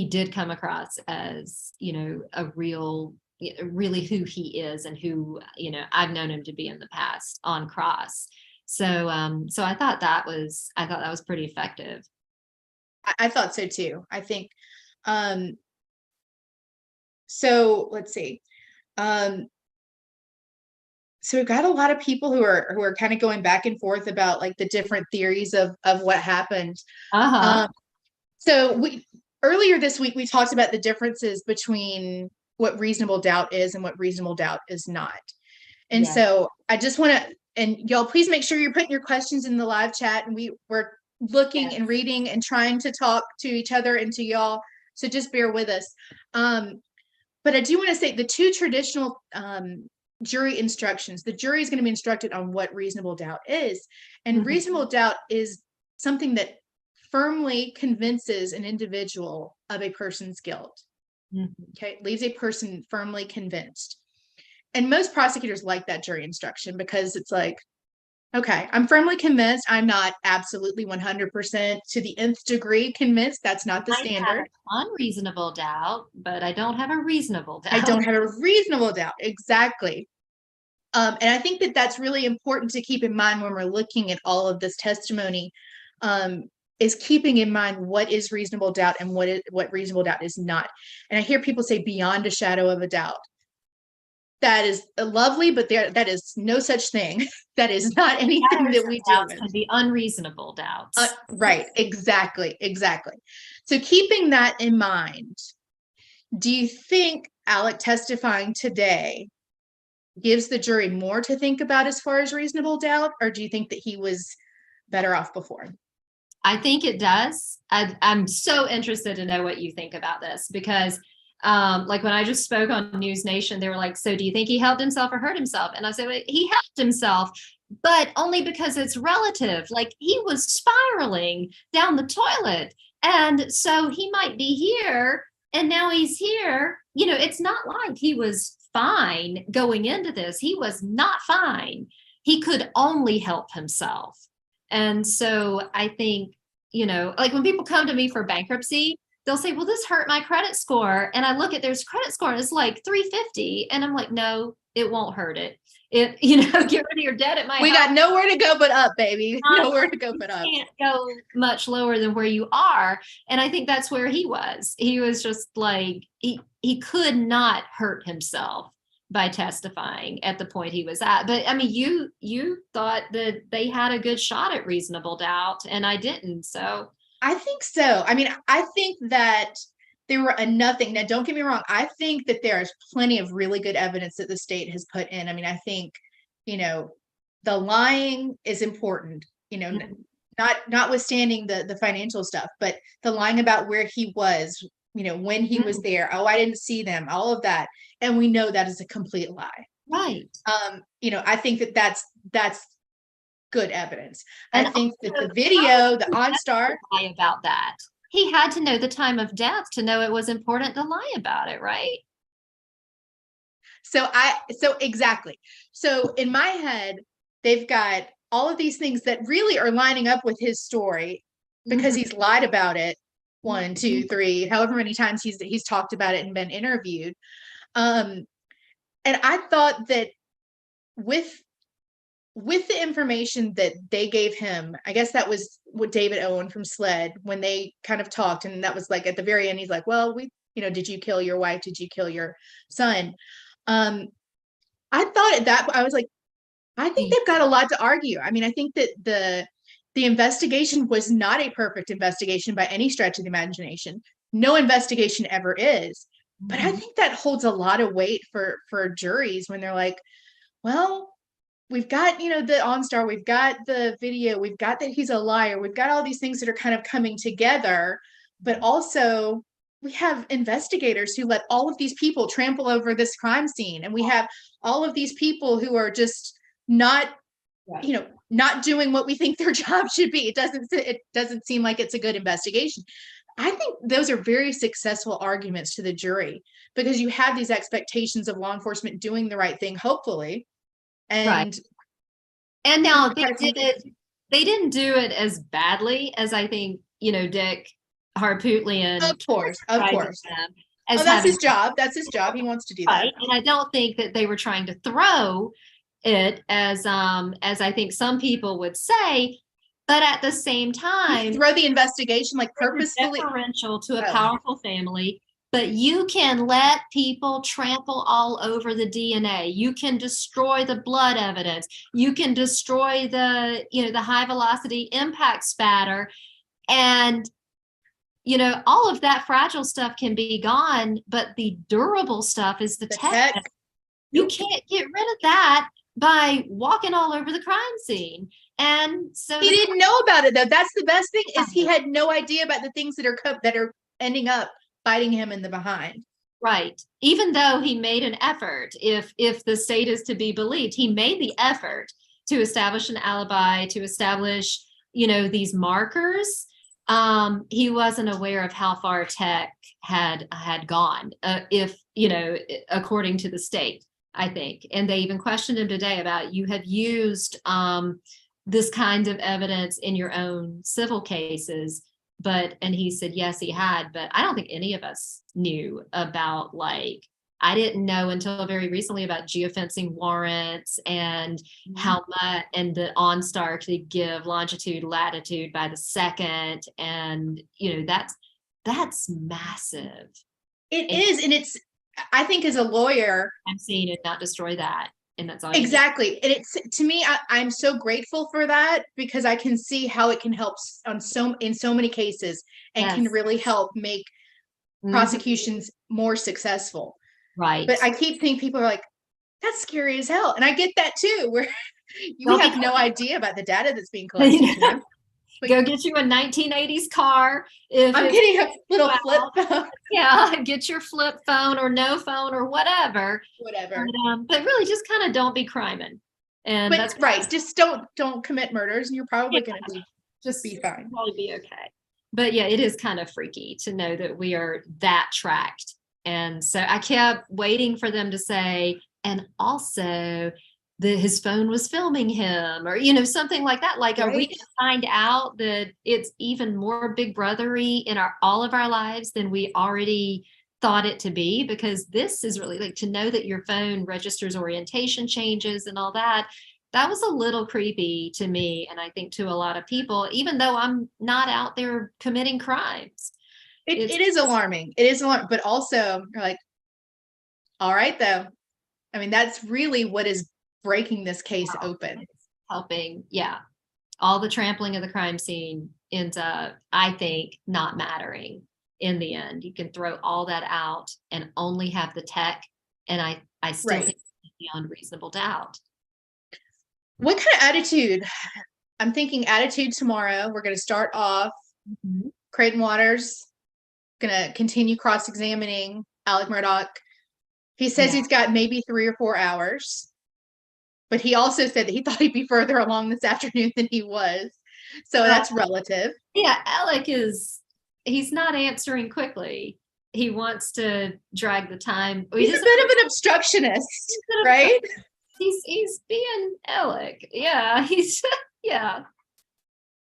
did come across as, a really who he is and who, I've known him to be in the past on cross. So I thought that was pretty effective. I thought so too. I think so let's see. So we've got a lot of people who are kind of going back and forth about like the different theories of what happened. So earlier this week we talked about the differences between what reasonable doubt is and what reasonable doubt is not. And so I just want to, and y'all please make sure you're putting your questions in the live chat, and we're looking and reading and trying to talk to each other and to y'all. So just bear with us. But I do want to say the two traditional jury instructions, the jury is going to be instructed on what reasonable doubt is. And reasonable doubt is something that firmly convinces an individual of a person's guilt. Okay, leaves a person firmly convinced. And most prosecutors like that jury instruction because it's like, okay, I'm firmly convinced. I'm not absolutely 100% to the nth degree convinced. That's not the standard. Unreasonable doubt, but I don't have a reasonable doubt. I don't have a reasonable doubt. Exactly. And I think that that's really important to keep in mind when we're looking at all of this testimony, is keeping in mind what is reasonable doubt and what reasonable doubt is not. And I hear people say beyond a shadow of a doubt. That is lovely, but that is no such thing. That is not anything that we do. Can be unreasonable doubts. Right. Exactly. So keeping that in mind, do you think Alec testifying today gives the jury more to think about as far as reasonable doubt, or do you think that he was better off before? I think it does. I'm so interested to know what you think about this because like when I just spoke on News Nation, they were like, so do you think he helped himself or hurt himself? And I said, well, he helped himself, but only because it's relative. Like he was spiraling down the toilet. And so he might be here and now he's here. It's not like he was fine going into this. He was not fine. He could only help himself. And so I think, like when people come to me for bankruptcy, they'll say, well, this hurt my credit score. And I look at their credit score and it's like 350. And I'm like, no, it won't hurt it. Get rid of your debt at my We got nowhere to go but up, baby. Nowhere to go but up. You can't go much lower than where you are. And I think that's where he was. He was just like, he could not hurt himself by testifying at the point he was at. But I mean, you thought that they had a good shot at reasonable doubt, and I didn't. So I think so. I mean, I think that there were enough things. Now, don't get me wrong. I think that there's plenty of really good evidence that the state has put in. I mean, I think, the lying is important, notwithstanding the financial stuff, but the lying about where he was, when he was there. Oh, I didn't see them, all of that. And we know that is a complete lie. Right. I think that's good evidence. And I think that the video, the OnStar, lie about that. He had to know the time of death to know it was important to lie about it, right? So exactly. So in my head, they've got all of these things that really are lining up with his story because he's lied about it 1, 2, 3, however many times he's talked about it and been interviewed. And I thought that with the information that they gave him, I guess that was what David Owen from SLED, when they kind of talked, and that was like at the very end, he's like, well, did you kill your wife? Did you kill your son? I thought at that, I was like, I think they've got a lot to argue. I mean, I think that the investigation was not a perfect investigation by any stretch of the imagination. No investigation ever is. But I think that holds a lot of weight for juries when they're like, well, we've got, the OnStar, we've got the video, we've got that he's a liar, we've got all these things that are kind of coming together, but also we have investigators who let all of these people trample over this crime scene, and we have all of these people who are just not, not doing what we think their job should be. It doesn't seem like it's a good investigation. I think those are very successful arguments to the jury, because you have these expectations of law enforcement doing the right thing, hopefully. Right. And now they didn't do it as badly as I think, Dick Harpootlian. Of course. As that's his job. That's his job. He wants to do that. And I don't think that they were trying to throw it as I think some people would say, but at the same time, throw the investigation like purposefully deferential to a powerful family. But you can let people trample all over the DNA. You can destroy the blood evidence. You can destroy the high velocity impact spatter. And, all of that fragile stuff can be gone, but the durable stuff is the tech. You can't get rid of that by walking all over the crime scene. And so he didn't know about it, though. That's the best thing, is he had no idea about the things that are ending up biting him in the behind. Right. Even though he made an effort, if the state is to be believed, he made the effort to establish an alibi, to establish, these markers. He wasn't aware of how far tech had gone, according to the state, I think. And they even questioned him today about, you have used this kind of evidence in your own civil cases. And he said, yes, he had, but I don't think any of us knew about, I didn't know until very recently about geofencing warrants and how much, and the OnStar could give longitude, latitude by the second. And, that's massive. It is. And I think as a lawyer, I'm seeing it not destroy that. And that's all. Exactly. And it's, to me, I'm so grateful for that, because I can see how it can help in so many cases, and can really help make prosecutions more successful. Right. But I keep thinking people are like, that's scary as hell. And I get that too, where we have no idea about the data that's being collected. Go get you a 1980s car. I'm getting a little flip phone. Yeah, get your flip phone or no phone or whatever. But really, just kind of don't be criming. And that's right. Just don't commit murders, and you're probably going to be fine. Probably be okay. But yeah, it is kind of freaky to know that we are that tracked. And so I kept waiting for them to say, and also his phone was filming him, or something like that. Are we going to find out that it's even more big brothery in all of our lives than we already thought it to be? Because this is really to know that your phone registers orientation changes and all that. That was a little creepy to me, and I think to a lot of people, even though I'm not out there committing crimes. It is alarming. It is alarming, but also you're like, all right, though. I mean, that's really what is breaking this case open. Helping, all the trampling of the crime scene ends up, I think, not mattering in the end. You can throw all that out and only have the tech, and I still think it's beyond reasonable doubt. What kind of attitude? I'm thinking attitude tomorrow. We're going to start off. Creighton Waters going to continue cross-examining Alec Murdaugh. He says he's got maybe 3 or 4 hours. But he also said that he thought he'd be further along this afternoon than he was. So that's relative. Yeah, Alec he's not answering quickly. He wants to drag the time. He's a bit of an obstructionist, right? He's being Alec. Yeah,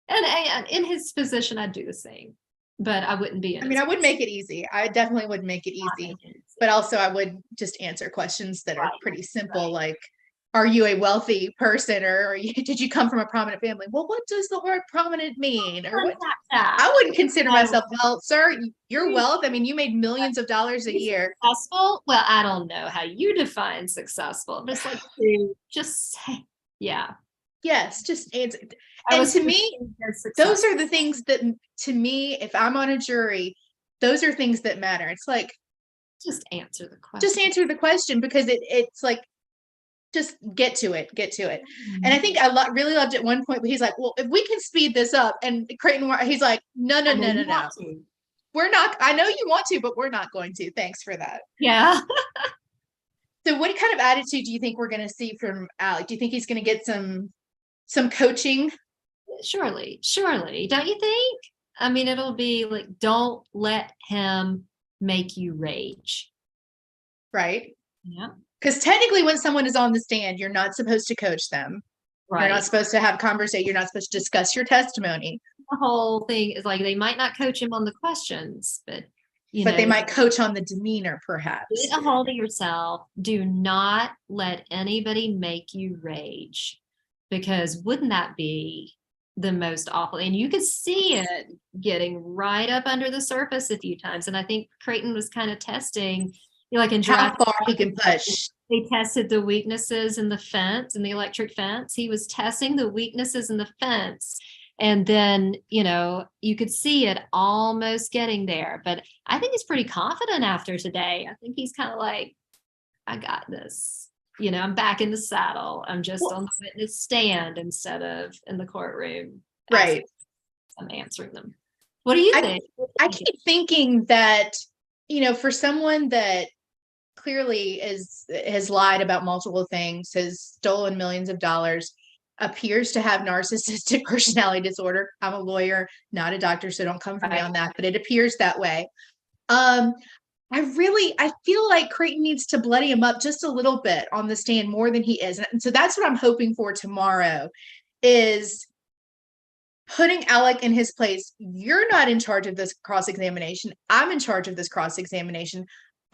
And in his position, I'd do the same. But I wouldn't be. I would make it easy. I definitely would make it easy. But also I would just answer questions that are pretty simple, like, are you a wealthy person, or did you come from a prominent family? Well, what does the word prominent mean? Or what? I wouldn't consider myself, well, sir, your wealth. You made millions of dollars a year. Successful? Well, I don't know how you define successful. Just say, Yes, just answer. And to me, those are the things that, to me, if I'm on a jury, those are things that matter. It's like, just answer the question. Just answer the question, because it's like, just get to it. And I think I really loved at one point, but he's like, well, if we can speed this up, and Creighton, he's like, no, we're not. I know you want to, but we're not going to. Thanks for that. Yeah. So what kind of attitude do you think we're going to see from Alec? Do you think he's going to get some coaching? Surely. Don't you think? I mean, it'll be like, don't let him make you rage. Right. Yeah. Because technically when someone is on the stand, you're not supposed to coach them. Right. You're not supposed to have conversation. You're not supposed to discuss your testimony. The whole thing is like, they might not coach him on the questions, but they might coach on the demeanor, perhaps. Get a hold of yourself. Do not let anybody make you rage, because wouldn't that be the most awful? And you could see it getting right up under the surface a few times. And I think Creighton was kind of testing, like in how far he can push. They tested the weaknesses in the fence, in the electric fence. He was testing the weaknesses in the fence. And then, you could see it almost getting there. But I think he's pretty confident after today. I think he's kind of like, I got this. I'm back in the saddle. I'm just on the witness stand instead of in the courtroom. Right. I'm answering them. What do you think? I keep thinking that, for someone that clearly has lied about multiple things, has stolen millions of dollars, appears to have narcissistic personality disorder. I'm a lawyer, not a doctor, so don't come for me on that, but it appears that way. I feel like Creighton needs to bloody him up just a little bit on the stand, more than he is. And so that's what I'm hoping for tomorrow, is putting Alec in his place. You're not in charge of this cross-examination. I'm in charge of this cross-examination.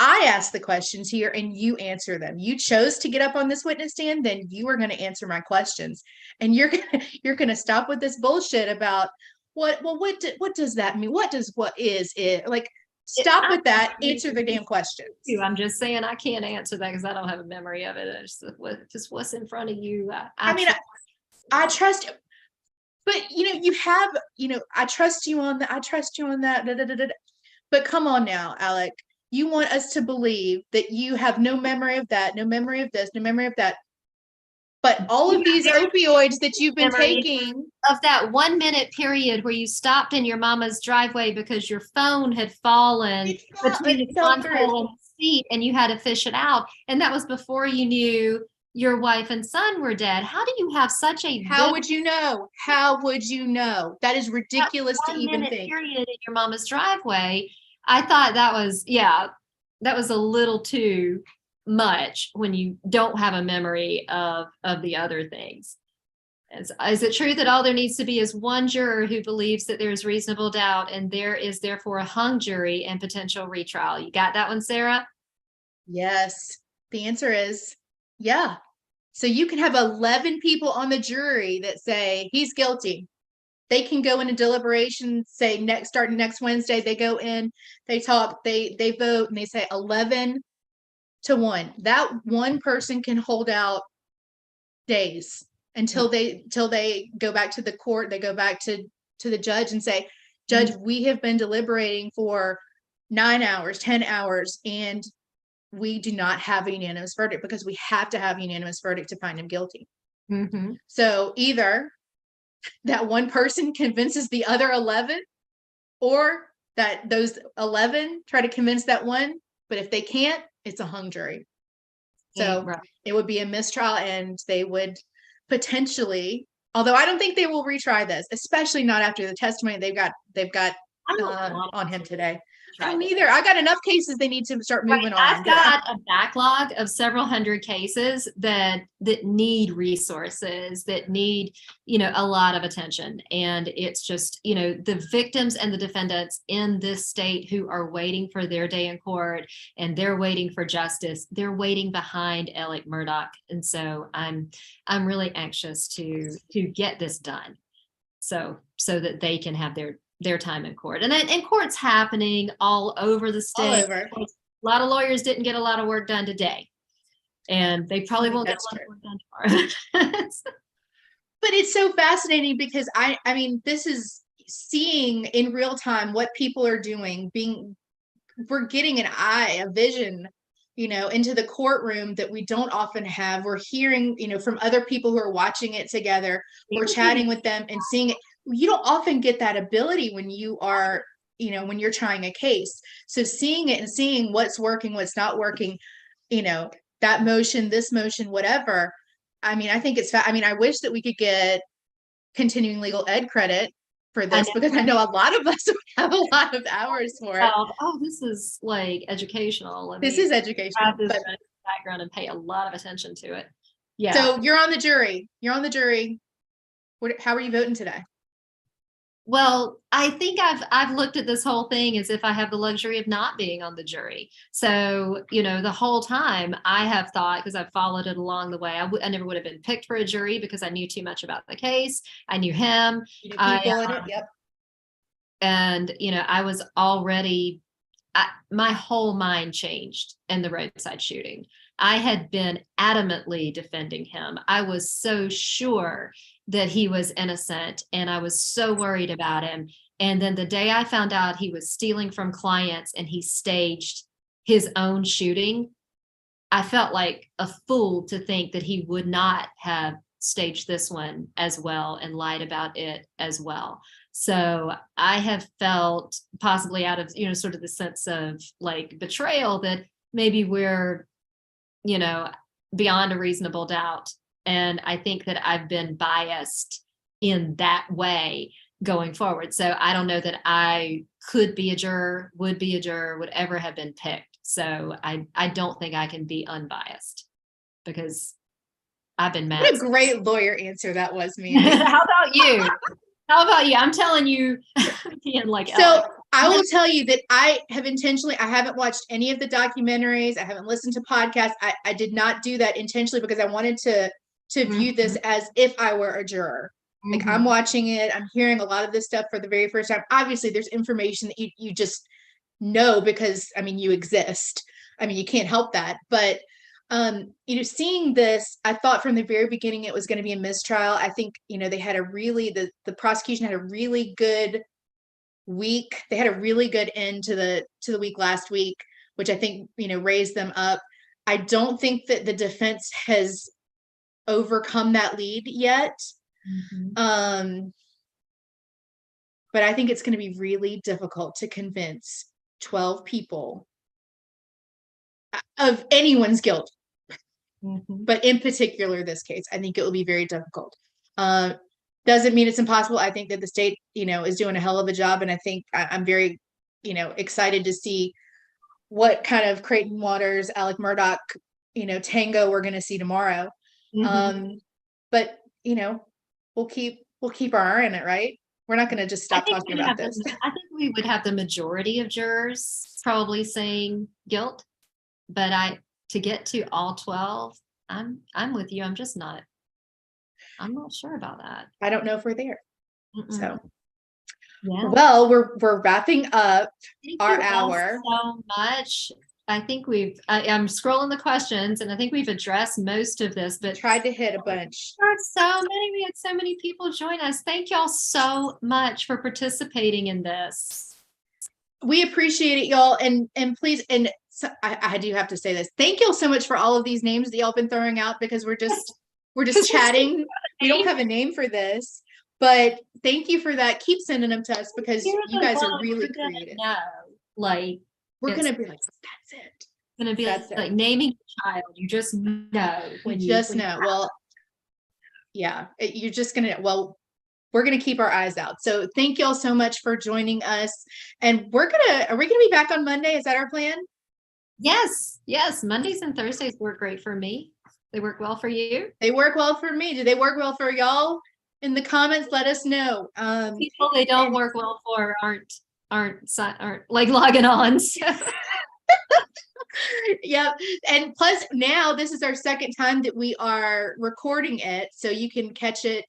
I ask the questions here and you answer them. You chose to get up on this witness stand, then you are going to answer my questions. And you're going to stop with this bullshit about what does that mean? What is it? Like, stop with that. Answer the damn questions. I'm just saying I can't answer that because I don't have a memory of it. It's just what's in front of you. I trust, but you have, I trust you on that. I trust you on that. Da, da, da, da. But come on now, Alec. You want us to believe that you have no memory of that, no memory of this, no memory of that. But all of these opioids that you've been taking. Of that 1 minute period where you stopped in your mama's driveway because your phone had fallen between the console and the seat and you had to fish it out. And that was before you knew your wife and son were dead. How do you have such a... How would you know? That is ridiculous to even think. Period in your mama's driveway. I thought that was a little too much when you don't have a memory of the other things. Is it true that all there needs to be is one juror who believes that there is reasonable doubt and there is therefore a hung jury and potential retrial? You got that one, Sarah? Yes. The answer is yeah. So you can have 11 people on the jury that say he's guilty. They can go into deliberation, say starting next Wednesday, they go in, they talk, they vote, and they say 11-1. That one person can hold out days until they go back to the court. They go back to the judge and say, Judge, we have been deliberating for 9 hours, 10 hours, and we do not have a unanimous verdict, because we have to have a unanimous verdict to find him guilty. Mm-hmm. So either that one person convinces the other 11, or that those 11 try to convince that one. But if they can't, it's a hung jury. So It would be a mistrial, and they would potentially, although I don't think they will retry this, especially not after the testimony they've got on him today. I don't either. I got enough cases they need to start moving on. I've got a backlog of several hundred cases that need resources, that need, a lot of attention. And it's just, the victims and the defendants in this state who are waiting for their day in court, and they're waiting for justice. They're waiting behind Alec Murdaugh. And so I'm really anxious to get this done so that they can have their time in court. And court's happening all over the state. A lot of lawyers didn't get a lot of work done today, and they probably won't get a lot of work done tomorrow. But it's so fascinating because I mean, this is seeing in real time what people are doing. We're getting a vision into the courtroom that we don't often have. We're hearing, from other people who are watching it together. We're chatting with them and seeing it. You don't often get that ability when you are, when you're trying a case. So seeing it and seeing what's working, what's not working, that motion, this motion, whatever. I mean, I think I wish that we could get continuing legal ed credit for this, because I know a lot of us have a lot of hours for it. Oh, this is like educational. This is educational. Have this background and pay a lot of attention to it. Yeah. So you're on the jury. How are you voting today? Well, I think I've looked at this whole thing as if I have the luxury of not being on the jury. So, the whole time I have thought, because I've followed it along the way, I never would have been picked for a jury because I knew too much about the case. I knew him. You knew people in it. Yep. And, I was already, my whole mind changed in the roadside shooting. I had been adamantly defending him. I was so sure that he was innocent, and I was so worried about him. And then the day I found out he was stealing from clients and he staged his own shooting, I felt like a fool to think that he would not have staged this one as well and lied about it as well. So I have felt, possibly out of, sort of the sense of like betrayal, that maybe we're, beyond a reasonable doubt. And I think that I've been biased in that way going forward. So I don't know that I could be a juror, would be a juror, would ever have been picked. So I don't think I can be unbiased, because I've been mad. What a great lawyer answer that was, Mandy. How about you? I'm telling you, so I will tell you that I haven't watched any of the documentaries. I haven't listened to podcasts. I did not do that intentionally because I wanted to view this as if I were a juror. Like, I'm watching it, I'm hearing a lot of this stuff for the very first time. Obviously, there's information that you just know because, you exist. You can't help that. But seeing this, I thought from the very beginning it was going to be a mistrial. I think, they had the prosecution had a really good week. They had a really good end to the week last week, which I think, raised them up. I don't think that the defense has overcome that lead yet. But I think it's going to be really difficult to convince 12 people of anyone's guilt. But in particular, this case, I think it will be very difficult. Doesn't mean it's impossible. I think that the state, is doing a hell of a job. And I think I'm very, excited to see what kind of Creighton Waters, Alec Murdaugh, tango we're going to see tomorrow. But, we'll keep our eye on it, right? We're not going to just stop talking about this. I think we would have the majority of jurors probably saying guilt, but to get to all 12, I'm with you. I'm not sure about that. I don't know if we're there. So, yeah. Well, we're wrapping up our hour. So much. I think I'm scrolling the questions, and I think we've addressed most of this, but tried to hit a bunch. We had so many people join us. Thank y'all so much for participating in this. We appreciate it, y'all. And please, and so I do have to say this. Thank y'all so much for all of these names that y'all been throwing out, because we're just chatting. We don't have a name for this, but thank you for that. Keep sending them to us, because you guys are really creative. We're going to be like, that's it. It's going to be like naming a child. You just know. Well, yeah, you're just going to, we're going to keep our eyes out. So thank y'all so much for joining us. And are we going to be back on Monday? Is that our plan? Yes. Mondays and Thursdays work great for me. They work well for you? They work well for me. Do they work well for y'all? In the comments, let us know. People they don't work well for aren't like logging on. So. Yep. And plus, now this is our second time that we are recording it, so you can catch it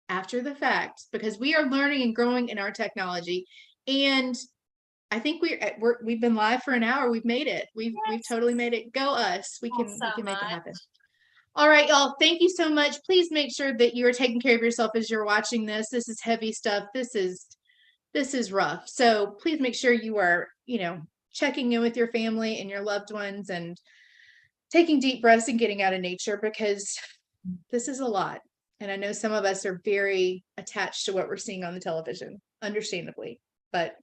after the fact, because we are learning and growing in our technology. And I think we've been live for an hour. We've made it. We've totally made it. Go us. We can make it happen. All right, y'all. Thank you so much. Please make sure that you are taking care of yourself as you're watching this. This is heavy stuff. This is rough. So please make sure you are, checking in with your family and your loved ones, and taking deep breaths and getting out of nature, because this is a lot. And I know some of us are very attached to what we're seeing on the television, understandably, but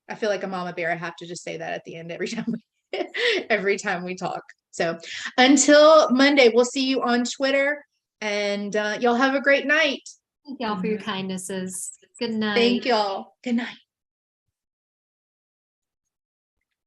I feel like a mama bear. I have to just say that at the end every time we talk. So until Monday, we'll see you on Twitter, and y'all have a great night. Thank y'all for your kindnesses. Good night. Thank y'all. Good night.